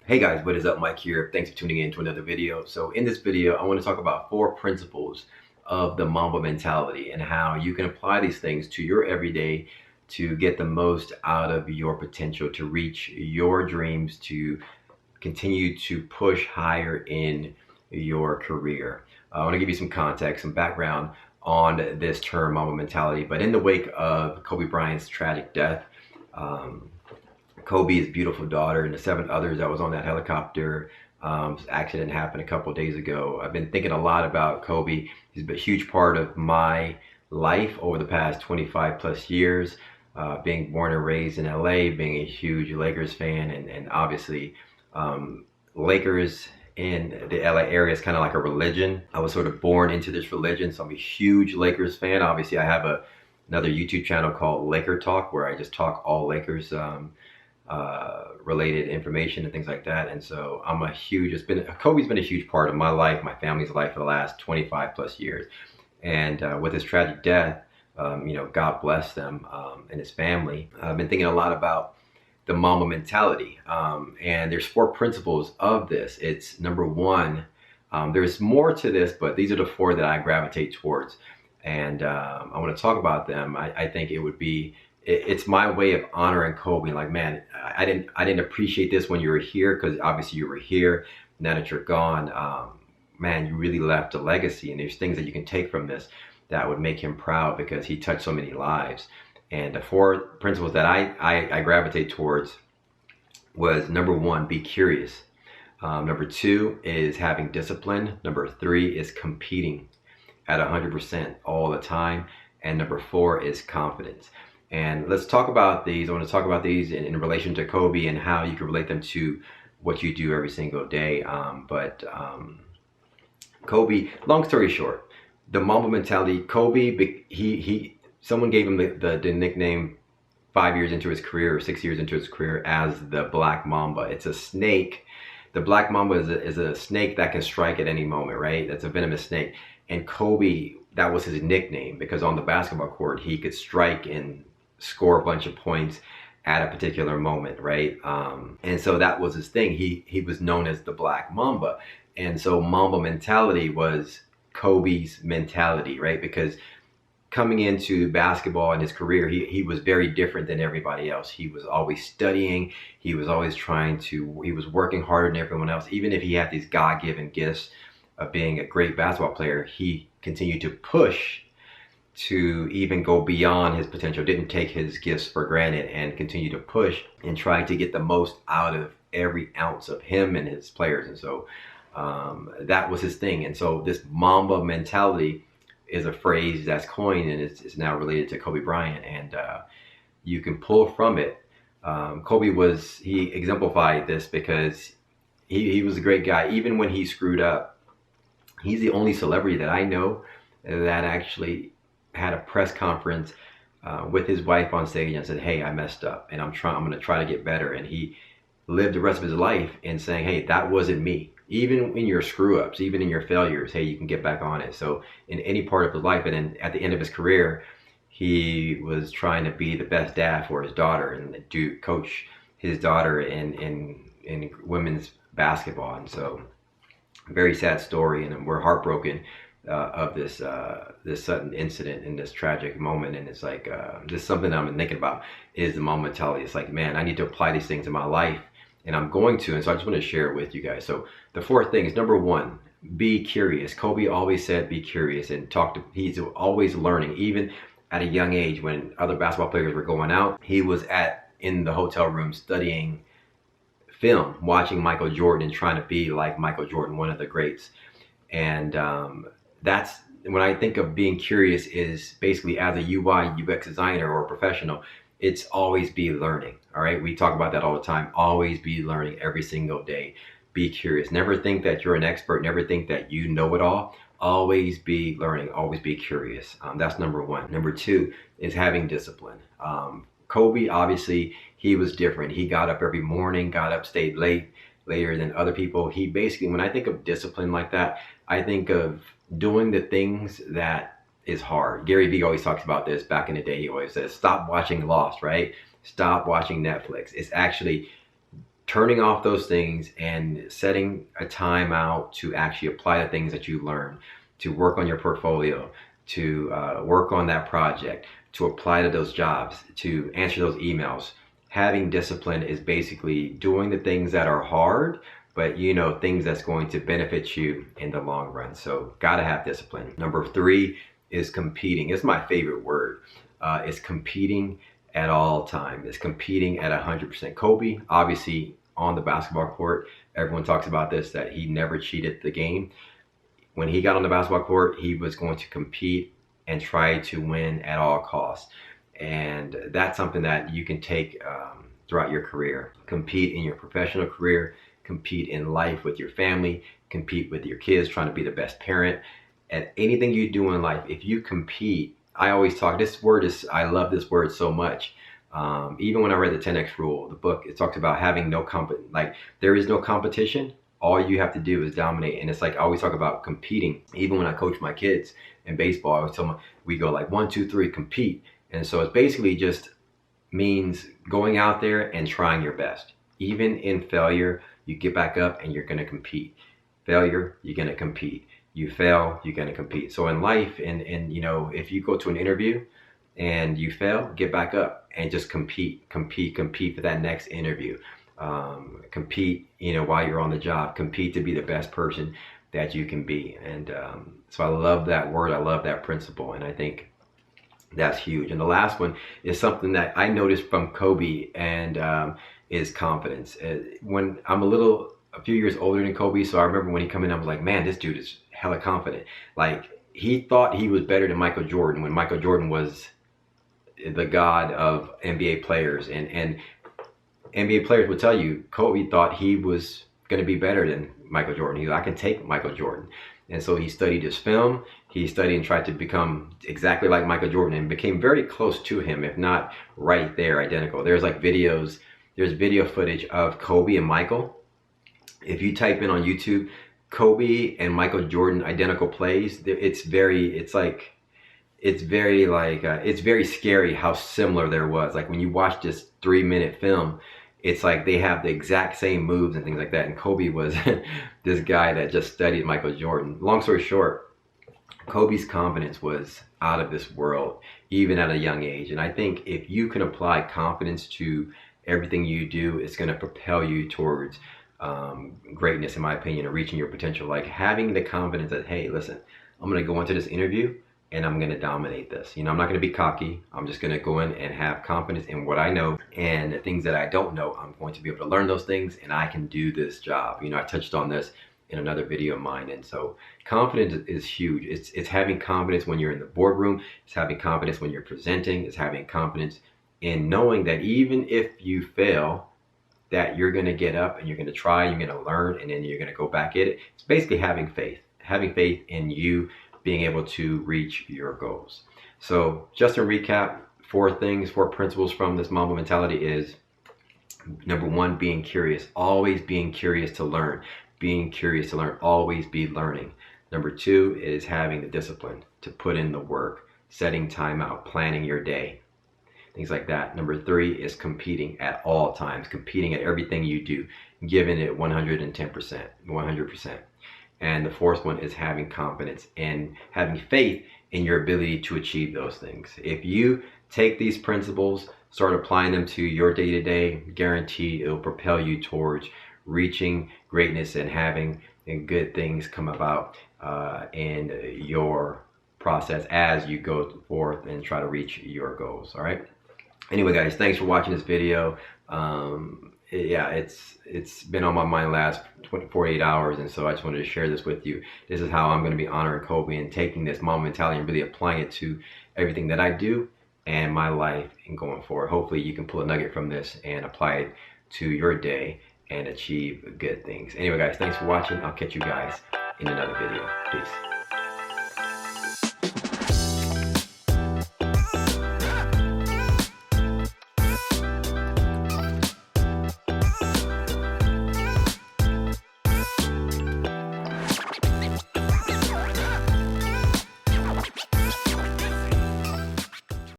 Hey guys, what is up? Mike here. Thanks for tuning in to another video. So in this video, I want to talk about 4 principles of the Mamba mentality and how you can apply these things to your everyday to get the most out of your potential, to reach your dreams, to continue to push higher in your career. I want to give you some context, some background on this term, Mamba mentality. But in the wake of Kobe Bryant's tragic death, um, Kobe, his beautiful daughter, and the 7 others that was on that helicopter accident happened a couple of days ago. I've been thinking a lot about Kobe. He's been a huge part of my life over the past 25 plus years. Being born and raised in LA, being a huge Lakers fan, and obviously Lakers in the LA area is kind of like a religion. I was sort of born into this religion, so I'm a huge Lakers fan. Obviously, I have another YouTube channel called Laker Talk where I just talk all Lakers related information and things like that. And so Kobe's been a huge part of my life, my family's life for the last 25 plus years. And with his tragic death, God bless them and his family. I've been thinking a lot about the Mamba mentality. And there's 4 principles of this. It's number one, there's more to this, but these are the 4 that I gravitate towards. And I want to talk about them. I think it's my way of honoring Kobe. Like, man, I didn't appreciate this when you were here, because obviously you were here. Now that you're gone, man, you really left a legacy, and there's things that you can take from this that would make him proud, because he touched so many lives. And the 4 principles that I gravitate towards was number one, be curious. Number 2 is having discipline. Number 3 is competing at 100% all the time. And number 4 is confidence. And let's talk about these. I want to talk about these in relation to Kobe and how you can relate them to what you do every single day. Kobe, long story short, the Mamba mentality, Kobe, someone gave him the nickname 5 years into his career or 6 years into his career as the Black Mamba. It's a snake. The Black Mamba is a snake that can strike at any moment, right? That's a venomous snake. And Kobe, that was his nickname, because on the basketball court, he could strike and score a bunch of points at a particular moment, right? And so that was his thing. He was known as the Black Mamba. And so Mamba mentality was Kobe's mentality, right? Because coming into basketball in his career, he was very different than everybody else. He was always studying. He was always he was working harder than everyone else. Even if he had these God-given gifts of being a great basketball player, he continued to push to even go beyond his potential, didn't take his gifts for granted, and continue to push and try to get the most out of every ounce of him and his players. And so that was his thing. And so this Mamba mentality is a phrase that's coined, and it's now related to Kobe Bryant, and you can pull from it. He exemplified this because he was a great guy. Even when he screwed up, he's the only celebrity that I know that actually had a press conference with his wife on stage and said, "Hey, I messed up, and I'm going to try to get better." And he lived the rest of his life in saying, "Hey, that wasn't me." Even in your screw ups, even in your failures, hey, you can get back on it. So in any part of his life, and then at the end of his career, he was trying to be the best dad for his daughter and coach his daughter in women's basketball. And so, very sad story, and we're heartbroken of this sudden incident in this tragic moment. And it's like this is something that I'm thinking about, is the Mamba mentality. It's like, man, I need to apply these things in my life, and I'm going to. And so I just want to share it with you guys. So the 4 things: number 1, be curious. Kobe always said be curious, and he's always learning. Even at a young age, when other basketball players were going out, he was in the hotel room studying film, watching Michael Jordan and trying to be like Michael Jordan, one of the greats. And that's when I think of being curious, is basically as a UI UX designer or a professional, it's always be learning. All right, we talk about that all the time. Always be learning every single day. Be curious. Never think that you're an expert. Never think that you know it all. Always be learning. Always be curious. That's number 1. Number 2 is having discipline. Kobe, obviously, he was different. He got up every morning, got up, stayed later than other people. He basically, when I think of discipline like that, I think of doing the things that is hard. Gary Vee always talks about this. Back in the day, he always says, stop watching Lost, right? Stop watching Netflix. It's actually turning off those things and setting a time out to actually apply the things that you learn, to work on your portfolio, to work on that project, to apply to those jobs, to answer those emails. Having discipline is basically doing the things that are hard, but you know, things that's going to benefit you in the long run. So gotta have discipline. Number 3 is competing. It's my favorite word. It's competing at all time. It's competing at 100%. Kobe, obviously on the basketball court, everyone talks about this, that he never cheated the game. When he got on the basketball court, he was going to compete and try to win at all costs. And that's something that you can take throughout your career. Compete in your professional career, compete in life with your family, compete with your kids, trying to be the best parent. At anything you do in life, if you compete, I always talk, I love this word so much. Even when I read the 10X rule, the book, it talks about having there is no competition. All you have to do is dominate. And it's like, I always talk about competing. Even when I coach my kids in baseball, I always tell them, we go like 1, 2, 3, compete. And so it's basically just means going out there and trying your best. Even in failure, you get back up and you're going to compete. Failure, you're going to compete. You fail, you're going to compete. So in life, and you know, if you go to an interview and you fail, get back up and just compete for that next interview. Compete, you know, while you're on the job. Compete to be the best person that you can be. And so I love that word. I love that principle. And I think that's huge. And the last one is something that I noticed from Kobe, and is confidence. When I'm a few years older than Kobe, so I remember when he came in, I was like, man, this dude is hella confident. Like, he thought he was better than Michael Jordan when Michael Jordan was the god of NBA players. And NBA players would tell you, Kobe thought he was going to be better than Michael Jordan. He was, I can take Michael Jordan. And so he studied his film. He studied and tried to become exactly like Michael Jordan, and became very close to him, if not right there, identical. There's video footage of Kobe and Michael. If you type in on YouTube, Kobe and Michael Jordan identical plays, it's very scary how similar there was. Like, when you watch this 3-minute film, it's like they have the exact same moves and things like that. And Kobe was this guy that just studied Michael Jordan. Long story short, Kobe's confidence was out of this world, even at a young age. And I think if you can apply confidence to everything you do, it's going to propel you towards greatness, in my opinion, and reaching your potential. Like, having the confidence that, hey, listen, I'm going to go into this interview and I'm going to dominate this. You know, I'm not going to be cocky. I'm just going to go in and have confidence in what I know, and the things that I don't know, I'm going to be able to learn those things, and I can do this job. You know, I touched on this in another video of mine. And so confidence is huge. It's having confidence when you're in the boardroom. It's having confidence when you're presenting. It's having confidence in knowing that even if you fail, that you're going to get up and you're going to try, you're going to learn, and then you're going to go back at it. It's basically having faith in you being able to reach your goals. So just to recap, 4 principles from this Mamba mentality is, number 1, being curious, always being curious to learn, always be learning. Number 2 is having the discipline to put in the work, setting time out, planning your day, things like that. Number 3 is competing at all times, competing at everything you do, giving it 110%. And the 4th one is having confidence and having faith in your ability to achieve those things. If you take these principles, start applying them to your day-to-day, guarantee it'll propel you towards reaching greatness and having good things come about in your process as you go forth and try to reach your goals. All right. Anyway, guys, thanks for watching this video. Yeah, it's been on my mind the last 48 hours, and so I just wanted to share this with you. This is how I'm going to be honoring Kobe and taking this Mamba mentality and really applying it to everything that I do and my life and going forward. Hopefully you can pull a nugget from this and apply it to your day and achieve good things. Anyway, guys, thanks for watching. I'll catch you guys in another video. Peace.